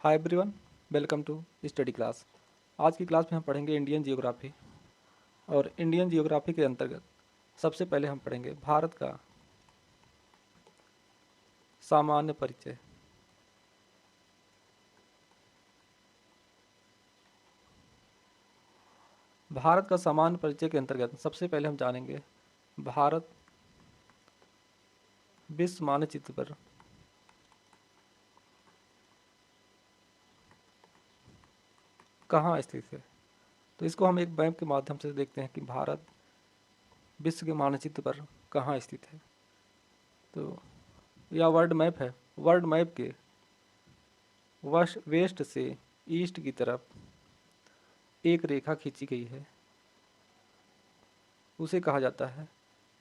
Hi everyone, welcome to study class. आज की class में हम पढ़ेंगे इंडियन जियोग्राफी। और इंडियन जियोग्राफी के अंतर्गत सबसे पहले हम पढ़ेंगे भारत का सामान्य परिचय। भारत का सामान्य परिचय के अंतर्गत सबसे पहले हम जानेंगे भारत विश्व मानचित्र पर कहाँ स्थित है। तो इसको हम एक मैप के माध्यम से देखते हैं कि भारत विश्व के मानचित्र पर कहाँ स्थित है। तो यह वर्ल्ड मैप है। वर्ल्ड मैप के वेस्ट से ईस्ट की तरफ एक रेखा खींची गई है, उसे कहा जाता है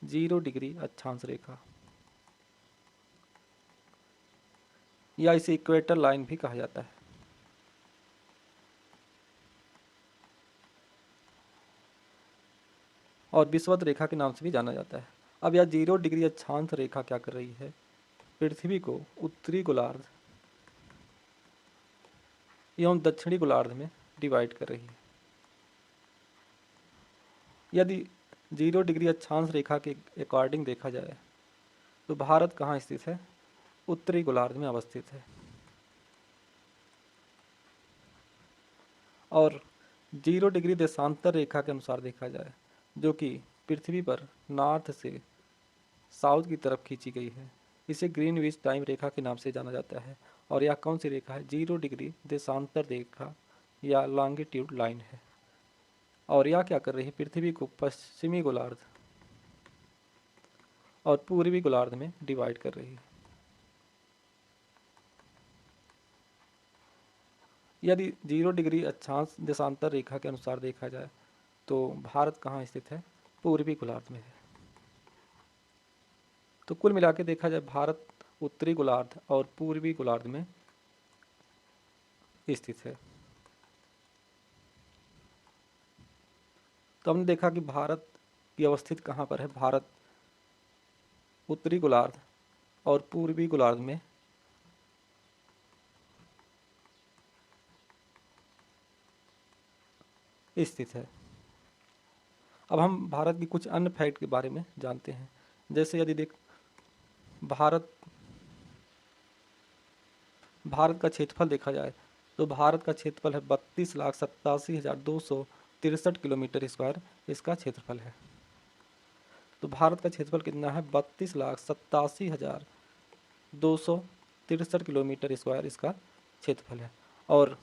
0 डिग्री अक्षांश रेखा, या इसे इक्वेटर लाइन भी कहा जाता है। और विषुवत रेखा के नाम से भी जाना जाता है। अब यह 0 डिग्री अक्षांश रेखा क्या कर रही है, पृथ्वी को उत्तरी गोलार्ध एवं दक्षिणी गोलार्ध में डिवाइड कर रही है। यदि 0 डिग्री अक्षांश रेखा के अकॉर्डिंग देखा जाए तो भारत कहाँ स्थित है, उत्तरी गोलार्ध में अवस्थित है। और 0 डिग्री देशांतर रेखा के अनुसार देखा जाए, जो कि पृथ्वी पर नॉर्थ से साउथ की तरफ खींची गई है, इसे ग्रीनविच टाइम रेखा के नाम से जाना जाता है। और यह कौन सी रेखा है, 0 डिग्री देशांतर रेखा या लॉन्गिट्यूड लाइन है। और यह क्या कर रही है, पृथ्वी को पश्चिमी गोलार्ध और पूर्वी गोलार्ध में डिवाइड कर रही है। यदि 0 डिग्री अक्षांश देशांतर रेखा के अनुसार देखा जाए तो भारत कहाँ स्थित है, पूर्वी गोलार्ध में है। तो कुल मिला के देखा जाए भारत उत्तरी गोलार्ध और पूर्वी गोलार्ध में स्थित है। तो हमने देखा कि भारत की अवस्थित कहाँ पर है, भारत उत्तरी गोलार्ध और पूर्वी गोलार्ध में स्थित है। अब हम भारत की कुछ अन्य फैक्ट के बारे में जानते हैं। जैसे यदि भारत भारत का क्षेत्रफल देखा जाए तो भारत का क्षेत्रफल है 32,87,263 किलोमीटर स्क्वायर, इसका क्षेत्रफल है। तो भारत का क्षेत्रफल कितना है, 32,87,263 किलोमीटर स्क्वायर इसका क्षेत्रफल है। और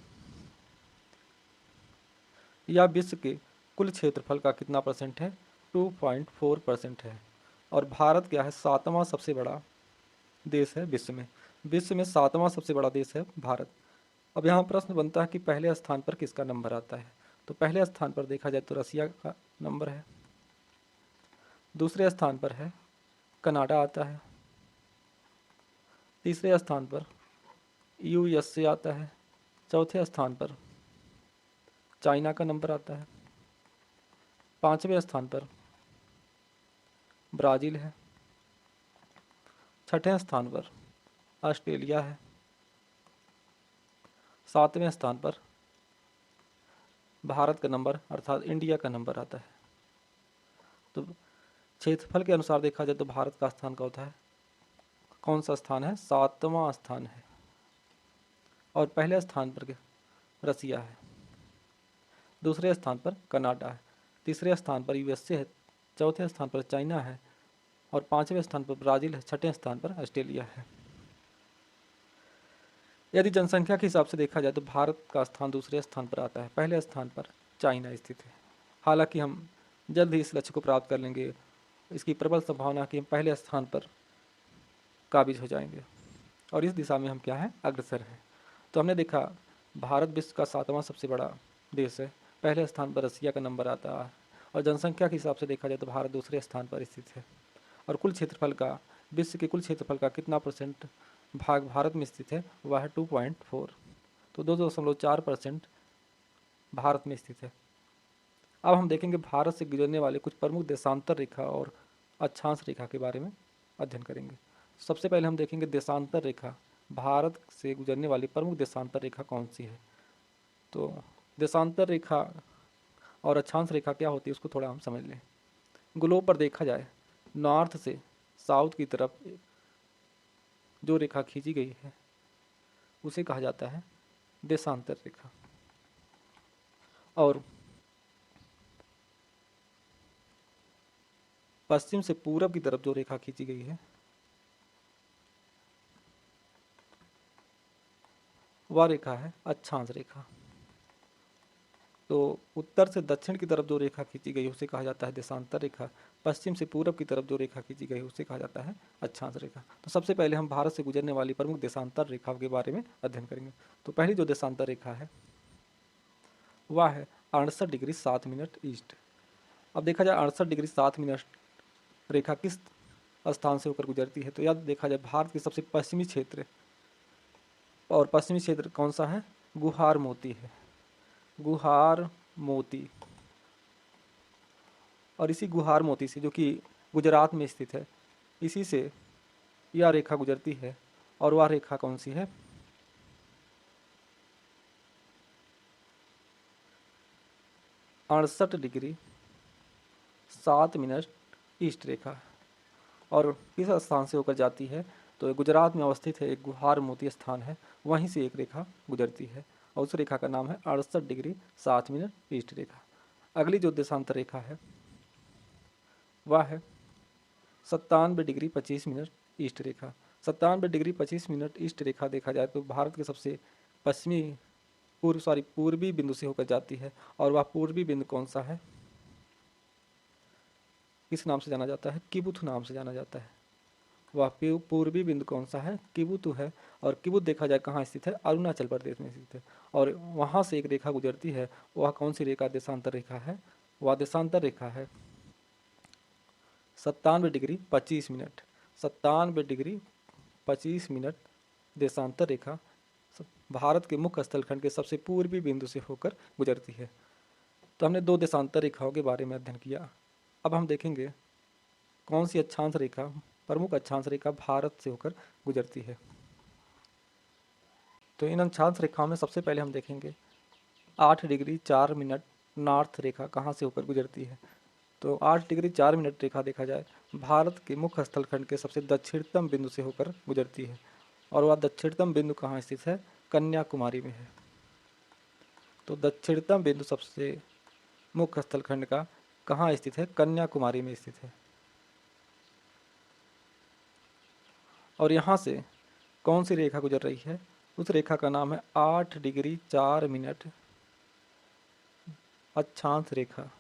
यह विश्व के कुल क्षेत्रफल का कितना परसेंट है, 2.4% है। और भारत क्या है, सातवां सबसे बड़ा देश है विश्व में। विश्व में सातवां सबसे बड़ा देश है भारत। अब यहाँ प्रश्न बनता है कि पहले स्थान पर किसका नंबर आता है। तो पहले स्थान पर देखा जाए तो रसिया का नंबर है, दूसरे स्थान पर है कनाडा आता है, तीसरे स्थान पर यूएसए आता है, चौथे स्थान पर चाइना का नंबर आता है, पांचवें स्थान पर ब्राज़ील है, छठे स्थान पर ऑस्ट्रेलिया है, सातवें स्थान पर भारत का नंबर अर्थात इंडिया का नंबर आता है। तो क्षेत्रफल के अनुसार देखा जाए तो भारत का स्थान कौन सा स्थान है, सातवां स्थान है। और पहले स्थान पर रसिया है, दूसरे स्थान पर कनाडा है, तीसरे स्थान पर यूएसए है, चौथे स्थान पर चाइना है, और पांचवें स्थान पर ब्राज़ील है, छठे स्थान पर ऑस्ट्रेलिया है। यदि जनसंख्या के हिसाब से देखा जाए तो भारत का स्थान दूसरे स्थान पर आता है, पहले स्थान पर चाइना स्थित है। हालांकि हम जल्द ही इस लक्ष्य को प्राप्त कर लेंगे, इसकी प्रबल संभावना कि हम पहले स्थान पर काबिज हो जाएंगे और इस दिशा में हम क्या है, अग्रसर हैं। तो हमने देखा भारत विश्व का सातवां सबसे बड़ा देश है, पहले स्थान पर रसिया का नंबर आता है, और जनसंख्या के हिसाब से देखा जाए तो भारत दूसरे स्थान पर स्थित है। और कुल क्षेत्रफल का, विश्व के कुल क्षेत्रफल का कितना परसेंट भाग भारत में स्थित है, वह है 2.4, तो 2.4% भारत में स्थित है। अब हम देखेंगे भारत से गुजरने वाले कुछ प्रमुख देशांतर रेखा और अक्षांश रेखा के बारे में अध्ययन करेंगे। सबसे पहले हम देखेंगे देशांतर रेखा भारत से गुजरने वाली प्रमुख देशांतर रेखा कौन सी है? तो देशांतर रेखा और अक्षांश रेखा क्या होती है उसको थोड़ा हम समझ लें। ग्लोब पर देखा जाए नॉर्थ से साउथ की तरफ जो रेखा खींची गई है उसे कहा जाता है देशांतर रेखा। और पश्चिम से पूरब की तरफ जो रेखा खींची गई है वह रेखा है अक्षांश रेखा। तो उत्तर से दक्षिण की तरफ जो रेखा खींची गई है उसे कहा जाता है देशांतर रेखा। पश्चिम से पूरब की तरफ जो रेखा खींची गई है उसे कहा जाता है अक्षांश रेखा। तो सबसे पहले हम भारत से गुजरने वाली प्रमुख देशांतर रेखाओं के बारे में अध्ययन करेंगे। तो पहली जो देशांतर रेखा है वह है 68 डिग्री 7 मिनट ईस्ट। अब देखा जाए 68 डिग्री 7 मिनट रेखा किस स्थान से होकर गुजरती है, तो याद देखा जाए भारत के सबसे पश्चिमी क्षेत्र, और पश्चिमी क्षेत्र कौन सा है? गुहार मोती है, गुहार मोती। और इसी गुहार मोती से, जो कि गुजरात में स्थित है, इसी से यह रेखा गुजरती है। और वह रेखा कौन सी है? 68 डिग्री 7 मिनट ईस्ट रेखा। और किस स्थान से होकर जाती है? तो गुजरात में अवस्थित है एक गुहार मोती स्थान है, वहीं से एक रेखा गुजरती है और उस रेखा का नाम है 68 डिग्री 7 मिनट ईस्ट रेखा। अगली जो देशांतर रेखा है वह है 97 डिग्री 25 मिनट ईस्ट रेखा। 97 डिग्री 25 मिनट ईस्ट रेखा देखा जाए तो भारत के सबसे पश्चिमी पूर्वी बिंदु से होकर जाती है। और वह पूर्वी बिंदु कौन सा है? किस नाम से जाना जाता है? किबुथ नाम से जाना जाता है। वह पूर्वी बिंदु कौन सा है? किबुतु है। और किबुत देखा जाए कहाँ स्थित है? अरुणाचल प्रदेश में स्थित है। और वहाँ से एक रेखा गुजरती है, वह कौन सी रेखा देशांतर रेखा है? वह देशांतर रेखा है 97 डिग्री 25 मिनट। 97 डिग्री 25 मिनट देशांतर रेखा भारत के मुख्य स्थलखंड के सबसे पूर्वी बिंदु से होकर गुजरती है। तो हमने दो देशांतर रेखाओं के बारे में अध्ययन किया। अब हम देखेंगे कौन सी अक्षांश रेखा, प्रमुख अक्षांश रेखा भारत से होकर गुजरती है। तो इन अक्षांश रेखाओं में सबसे पहले हम देखेंगे 8 डिग्री 4 मिनट नॉर्थ रेखा कहाँ से होकर गुजरती है। तो 8 डिग्री 4 मिनट रेखा देखा जाए भारत के मुख्य स्थलखंड के सबसे दक्षिणतम बिंदु से होकर गुजरती है। और वह दक्षिणतम बिंदु कहाँ स्थित है? कन्याकुमारी में है। तो दक्षिणतम बिंदु सबसे मुख्य स्थलखंड का कहाँ स्थित है? कन्याकुमारी में स्थित है। और यहाँ से कौन सी रेखा गुजर रही है? उस रेखा का नाम है 8 डिग्री 4 मिनट अक्षांश रेखा।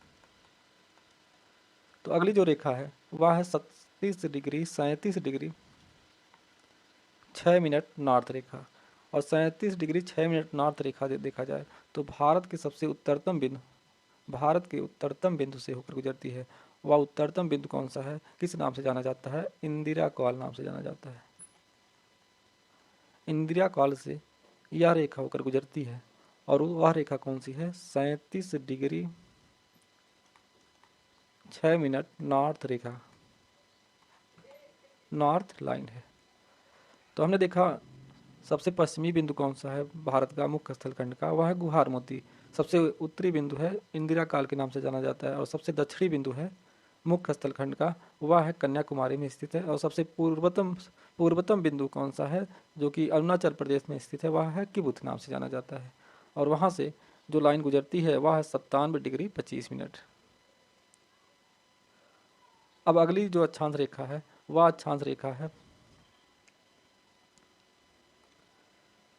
तो अगली जो रेखा है वह है 37 डिग्री 37 डिग्री 6 मिनट नॉर्थ रेखा। और 37 डिग्री 6 मिनट नॉर्थ रेखा देखा जाए तो भारत के सबसे उत्तरतम बिंदु, भारत के उत्तरतम बिंदु से होकर गुजरती है। वह उत्तरतम बिंदु कौन सा है? किस नाम से जाना जाता है? इंदिरा कॉल नाम से जाना जाता है। इंदिरा कॉल से यह रेखा होकर गुजरती है। और वह रेखा कौन सी है? 37 डिग्री 6 मिनट नॉर्थ रेखा, नॉर्थ लाइन है। तो हमने देखा सबसे पश्चिमी बिंदु कौन सा है भारत का मुख्य स्थलखंड का? वह है गुहार मोती। सबसे उत्तरी बिंदु है इंदिरा काल के नाम से जाना जाता है। और सबसे दक्षिणी बिंदु है मुख्य स्थलखंड का, वह है कन्याकुमारी में स्थित है। और सबसे पूर्वतम बिंदु कौन सा है जो कि अरुणाचल प्रदेश में स्थित है? वह है किबुथ नाम से जाना जाता है। और वहाँ से जो लाइन गुजरती है वह है 97 डिग्री 25 मिनट। अब अगली जो अक्षांश रेखा है वह अक्षांश रेखा है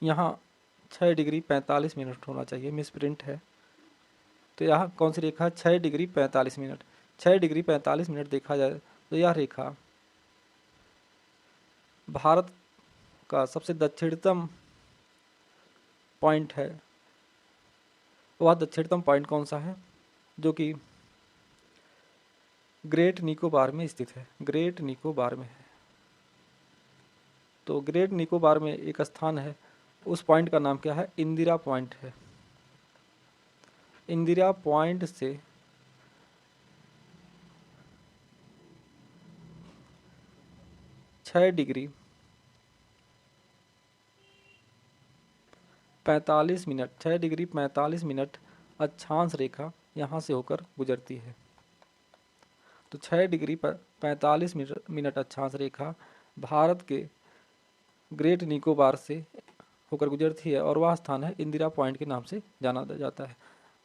यहाँ 6 डिग्री 45 मिनट होना चाहिए, मिस प्रिंट है। तो यहाँ कौन सी रेखा? 6 डिग्री 45 मिनट। 6 डिग्री 45 मिनट देखा जाए तो यह रेखा भारत का सबसे दक्षिणतम पॉइंट है। वह दक्षिणतम पॉइंट कौन सा है? जो कि ग्रेट निकोबार में स्थित है, ग्रेट निकोबार में है। तो ग्रेट निकोबार में एक स्थान है, उस पॉइंट का नाम क्या है? इंदिरा पॉइंट है। इंदिरा पॉइंट से 6 डिग्री 45 मिनट 6 डिग्री 45 मिनट अक्षांश रेखा यहाँ से होकर गुजरती है। तो 6 डिग्री पर 45 मिनट अक्षांश रेखा भारत के ग्रेट निकोबार से होकर गुजरती है और वह स्थान है इंदिरा पॉइंट के नाम से जाना जाता है।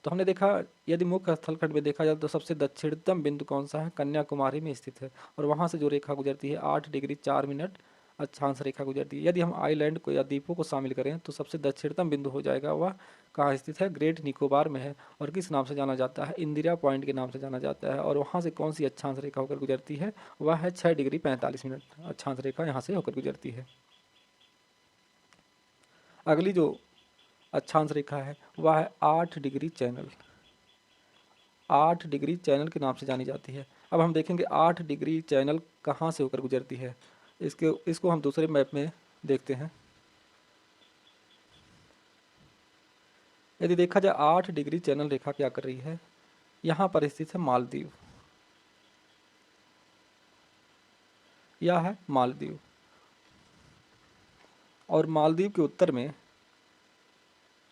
तो हमने देखा यदि मुख्य स्थलखंड में देखा जाए तो सबसे दक्षिणतम बिंदु कौन सा है, कन्याकुमारी में स्थित है और वहाँ से जो रेखा गुजरती है 8 डिग्री 4 मिनट अक्षांश रेखा गुजरती है। यदि हम आइलैंड को या द्वीपों को शामिल करें तो सबसे दक्षिणतम बिंदु हो जाएगा, वह कहाँ स्थित है, ग्रेट निकोबार में है और किस नाम से जाना जाता है, इंदिरा पॉइंट के नाम से जाना जाता है। और वहाँ से कौन सी अक्षांश रेखा होकर गुजरती है, वह है 6 डिग्री 45 मिनट अक्षांश रेखा यहाँ से होकर गुजरती है। अगली जो अक्षांश रेखा है वह है 8 डिग्री चैनल। 8 डिग्री चैनल के नाम से जानी जाती है। अब हम देखेंगे 8 डिग्री चैनल कहाँ से होकर गुजरती है। इसको हम दूसरे मैप में देखते हैं। यदि देखा जाए 8 डिग्री चैनल रेखा क्या कर रही है, यहाँ पर स्थित है मालदीव। यह है मालदीव और मालदीव के उत्तर में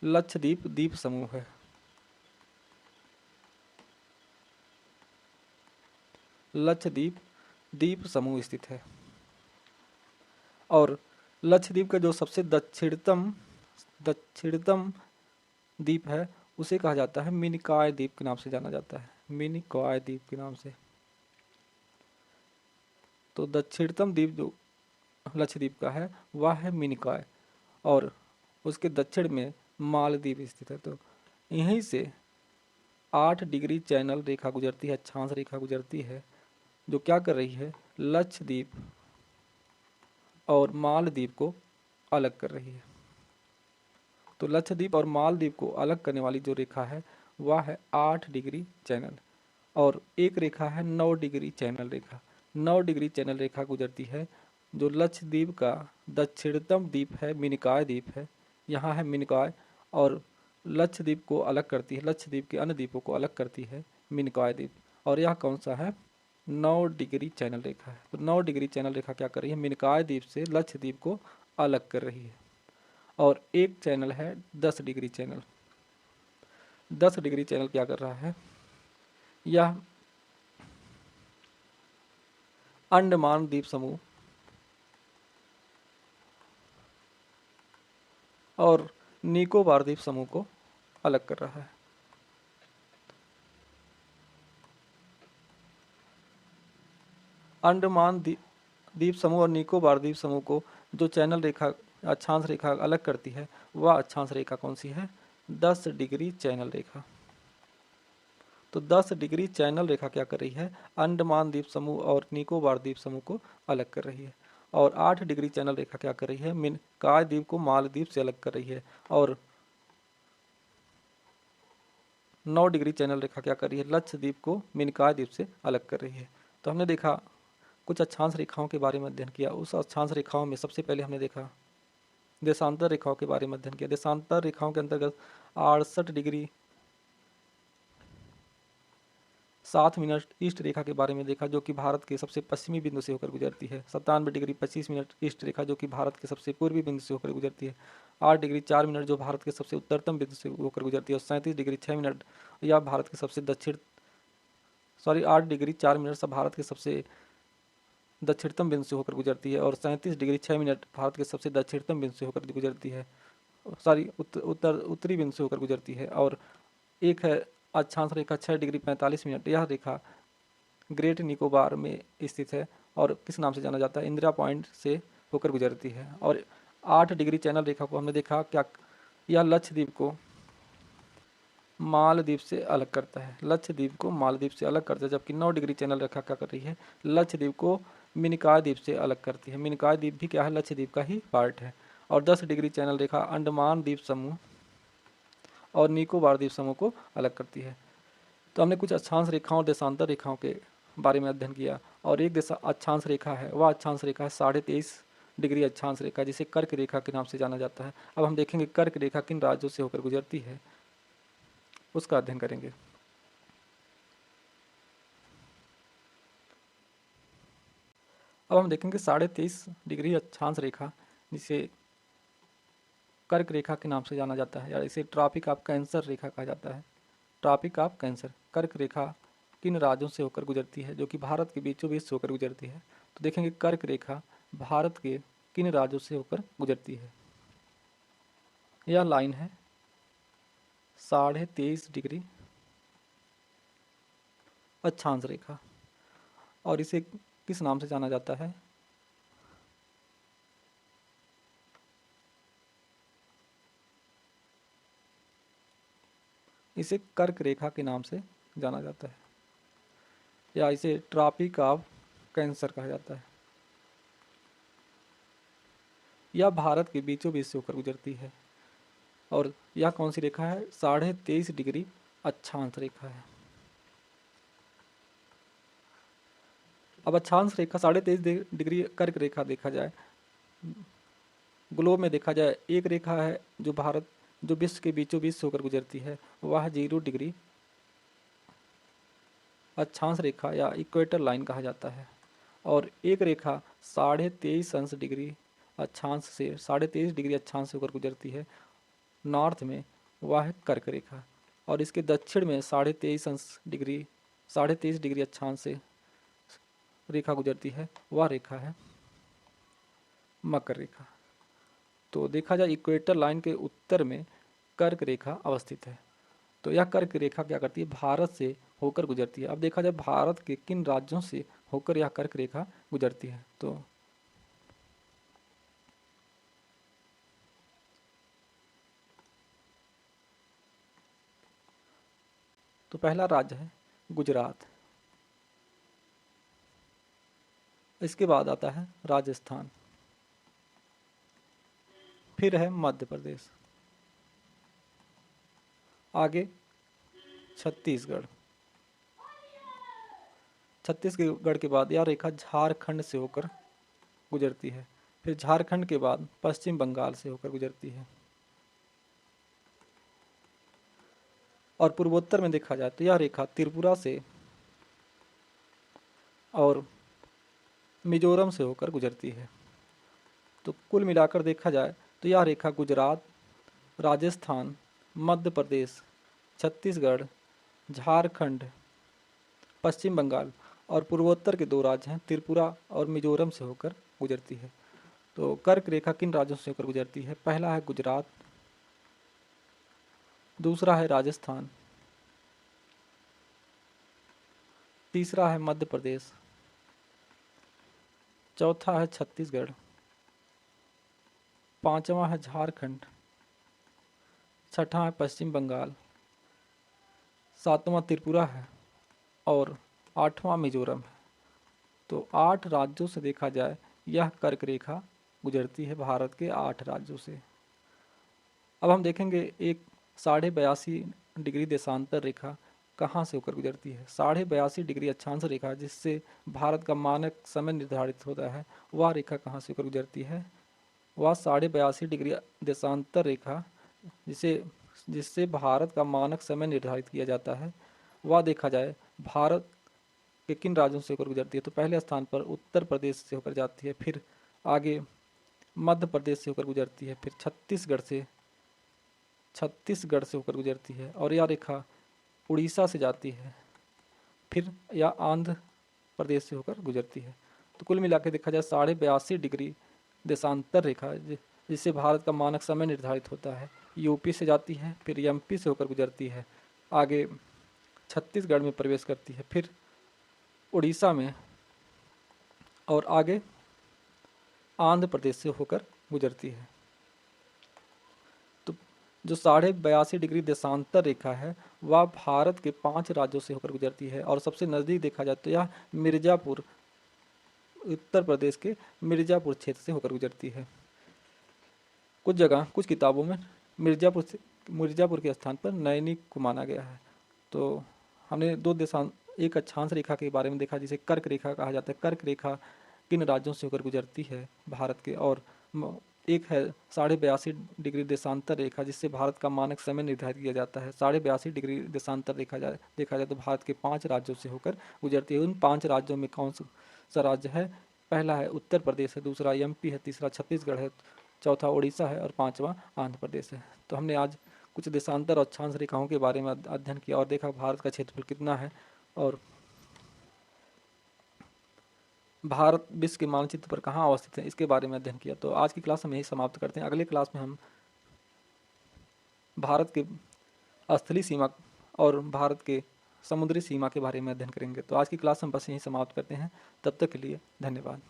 लक्षद्वीप द्वीप समूह है। लक्षद्वीप द्वीप समूह स्थित है और लक्षद्वीप का जो सबसे दक्षिणतम द्वीप है उसे कहा जाता है मिनिकॉय द्वीप के नाम से जाना जाता है, मिनिकॉय द्वीप के नाम से। तो दक्षिणतम द्वीप जो लक्षद्वीप का है वह है मिनिकॉय और उसके दक्षिण में मालदीव स्थित है। तो यहीं से 8 डिग्री चैनल रेखा गुजरती है, अक्षांश रेखा गुजरती है, जो क्या कर रही है, लक्षद्वीप और मालदीव को अलग कर रही है। तो लक्षद्वीप और मालदीव को अलग करने वाली जो रेखा है वह है 8 डिग्री चैनल और एक रेखा है 9 डिग्री चैनल रेखा। 9 डिग्री चैनल रेखा गुजरती है जो लक्षद्वीप का दक्षिणतम द्वीप है, मिनिकॉय द्वीप है, यहाँ है मिनिकॉय और लक्षद्वीप को अलग करती है, लक्षद्वीप के अन्य द्वीपों को अलग करती है मिनिकॉय द्वीप। और यह कौन सा है, 9 डिग्री चैनल रेखा है। तो 9 डिग्री चैनल रेखा क्या कर रही है, मिनिकॉय द्वीप से लक्षद्वीप को अलग कर रही है। और एक चैनल है 10 डिग्री चैनल। 10 डिग्री चैनल क्या कर रहा है, यह अंडमान द्वीप समूह और निकोबार द्वीप समूह को अलग कर रहा है। अंडमान द्वीप समूह और निकोबार द्वीप समूह को जो चैनल रेखा अक्षांश रेखा अलग करती है वह अक्षांश रेखा कौन सी है, 10 डिग्री चैनल रेखा। तो 10 डिग्री चैनल रेखा क्या कर रही है, अंडमान द्वीप समूह और निकोबार द्वीप समूह को अलग कर रही है। और 8 डिग्री चैनल रेखा क्या कर रही है, मिनिकॉय द्वीप को मालदीव से अलग कर रही है। और 9 डिग्री चैनल रेखा क्या कर रही है, लक्षद्वीप को मिनिकॉय द्वीप से अलग कर रही है। तो हमने देखा कुछ अक्षांश रेखाओं के बारे में अध्ययन किया। उस अक्षांश रेखाओं में सबसे पहले हमने देखा देशांतर रेखाओं के बारे में अध्ययन किया। देशांतर रेखाओं के अंतर्गत 68 डिग्री 7 मिनट ईस्ट रेखा के बारे में देखा, जो कि भारत के सबसे पश्चिमी बिंदु से होकर गुजरती है। 97 डिग्री 25 मिनट ईस्ट रेखा, जो कि भारत के सबसे पूर्वी बिंदु से होकर गुजरती है। 8 डिग्री 4 मिनट जो भारत के सबसे उत्तरतम बिंदु से होकर गुजरती है। और 37 डिग्री 6 मिनट यह भारत के सबसे 8 डिग्री 4 मिनट सब भारत के सबसे दक्षिणतम बिंदु से होकर गुजरती है। और 37 डिग्री 6 मिनट भारत के सबसे दक्षिणतम बिंदु से होकर गुजरती है, उत्तरी बिंदु से होकर गुजरती है। और एक है अक्षांश रेखा 6 डिग्री 45 मिनट, यह रेखा ग्रेट निकोबार में स्थित है और किस नाम से जाना जाता है, इंदिरा पॉइंट से होकर गुजरती है। और 8 डिग्री चैनल रेखा को हमने देखा क्या, यह लक्षद्वीप को मालदीव से अलग करता है, लक्षद्वीप को मालदीव से अलग करता है। जबकि 9 डिग्री चैनल रेखा क्या कर रही है, लक्षद्वीप को मिनिकॉय द्वीप से अलग करती है। मिनिकॉय द्वीप भी क्या है, लक्षद्वीप का ही पार्ट है। और 10 डिग्री चैनल रेखा अंडमान द्वीप समूह और निकोबार द्वीप समूह को अलग करती है। तो हमने कुछ अक्षांश रेखाओं और देशांतर रेखाओं के बारे में अध्ययन किया। और एक अक्षांश रेखा है, वह अक्षांश रेखा है 23.5 डिग्री अक्षांश रेखा, जिसे कर्क रेखा के नाम से जाना जाता है। अब हम देखेंगे कर्क रेखा किन राज्यों से होकर गुजरती है, उसका अध्ययन करेंगे। अब हम देखेंगे 23.5 डिग्री अक्षांश रेखा, जिसे कर्क रेखा के नाम से जाना जाता है, या इसे ट्रॉपिक ऑफ कैंसर रेखा कहा जाता है। ट्रॉपिक ऑफ कैंसर, कर्क रेखा किन राज्यों से होकर गुजरती है, जो कि भारत के बीचों बीच से होकर गुजरती है। तो देखेंगे कर्क रेखा भारत के किन राज्यों से होकर गुजरती है। यह लाइन है 23.5 डिग्री अक्षांश रेखा, और इसे किस नाम से जाना जाता है? इसे कर्क रेखा के नाम से जाना जाता है, या इसे ट्रॉपिक ऑफ कैंसर कहा जाता है। यह भारत के बीचों बीच से होकर गुजरती है, और यह कौन सी रेखा है? 23.5 डिग्री अक्षांश रेखा है। अब अक्षांश रेखा 23.5 डिग्री कर्क रेखा देखा जाए, ग्लोब में देखा जाए, एक रेखा है जो विश्व के बीचों बीच से होकर गुजरती है, वह 0 डिग्री अक्षांश रेखा या इक्वेटर लाइन कहा जाता है। और एक रेखा 23.5 डिग्री अक्षांश से 23.5 डिग्री अक्षांश से होकर गुजरती है नॉर्थ में, वह है कर्क रेखा। और इसके दक्षिण में 23.5 डिग्री अक्षांश से रेखा गुजरती है, वह रेखा है मकर रेखा। तो देखा जाए इक्वेटर लाइन के उत्तर में कर्क रेखा अवस्थित है। तो यह कर्क रेखा क्या करती है? भारत से होकर गुजरती है। अब देखा जाए भारत के किन राज्यों से होकर यह कर्क रेखा गुजरती है। तो पहला राज्य है गुजरात, इसके बाद आता है राजस्थान, फिर है मध्य प्रदेश, आगे छत्तीसगढ़, छत्तीसगढ़ के बाद यह रेखा झारखंड से होकर गुजरती है, फिर झारखंड के बाद पश्चिम बंगाल से होकर गुजरती है। और पूर्वोत्तर में देखा जाए तो यह रेखा त्रिपुरा से और मिजोरम से होकर गुजरती है। तो कुल मिलाकर देखा जाए तो यह रेखा गुजरात, राजस्थान, मध्य प्रदेश, छत्तीसगढ़, झारखंड, पश्चिम बंगाल और पूर्वोत्तर के 2 राज्य हैं त्रिपुरा और मिजोरम से होकर गुजरती है। तो कर्क रेखा किन राज्यों से होकर गुजरती है? पहला है गुजरात, दूसरा है राजस्थान, तीसरा है मध्य प्रदेश, चौथा है छत्तीसगढ़, पांचवा है झारखंड, छठा है पश्चिम बंगाल, सातवां त्रिपुरा है और आठवां मिजोरम है। तो 8 राज्यों से देखा जाए यह कर्क रेखा गुजरती है भारत के 8 राज्यों से। अब हम देखेंगे एक 82.5 डिग्री देशांतर रेखा कहाँ से होकर गुजरती है। 82.5 डिग्री अक्षांश रेखा जिससे भारत का मानक समय निर्धारित होता है, वह रेखा कहाँ से होकर गुजरती है? वह 82.5 डिग्री देशांतर रेखा जिससे भारत का मानक समय निर्धारित किया जाता है, वह देखा जाए भारत के किन राज्यों से होकर गुजरती है। तो पहले स्थान पर उत्तर प्रदेश से होकर जाती है, फिर आगे मध्य प्रदेश से होकर गुजरती है, फिर छत्तीसगढ़ से होकर गुजरती है, और यह रेखा उड़ीसा से जाती है, फिर यह आंध्र प्रदेश से होकर गुजरती है। तो कुल मिला के देखा जाए 82.5 डिग्री देशांतर रेखा जिससे भारत का मानक समय निर्धारित होता है, यूपी से जाती है, फिर एमपी से होकर गुजरती है, आगे छत्तीसगढ़ में प्रवेश करती है, फिर उड़ीसा में, और आगे आंध्र प्रदेश से होकर गुजरती है। तो जो 82.5 डिग्री देशांतर रेखा है वह भारत के 5 राज्यों से होकर गुजरती है, और सबसे नज़दीक देखा जाए तो यह मिर्ज़ापुर, उत्तर प्रदेश के मिर्ज़ापुर क्षेत्र से होकर गुजरती है। कुछ किताबों में मिर्ज़ापुर के स्थान पर नैनी को माना गया है। तो हमने एक अक्षांश रेखा के बारे में देखा जिसे कर्क रेखा कहा जाता है। कर्क रेखा किन राज्यों से होकर गुजरती है भारत के, और एक है 82.5 डिग्री देशांतर रेखा जिससे भारत का मानक समय निर्धारित किया जाता है। 82.5 डिग्री देखा जाए तो भारत के 5 राज्यों से होकर गुजरती है। उन 5 राज्यों में कौन सा राज्य है? पहला है उत्तर प्रदेश है, दूसरा एमपी है, तीसरा छत्तीसगढ़ है, चौथा उड़ीसा है और पाँचवा आंध्र प्रदेश है। तो हमने आज कुछ देशांतर और अक्षांश रेखाओं के बारे में अध्ययन किया और देखा भारत का क्षेत्रफल कितना है और भारत विश्व के मानचित्र पर कहाँ अवस्थित है इसके बारे में अध्ययन किया। तो आज की क्लास हम यही समाप्त करते हैं। अगले क्लास में हम भारत के स्थलीय सीमा और भारत के समुद्री सीमा के बारे में अध्ययन करेंगे। तो आज की क्लास हम बस यहीं समाप्त करते हैं। तब तक के लिए धन्यवाद।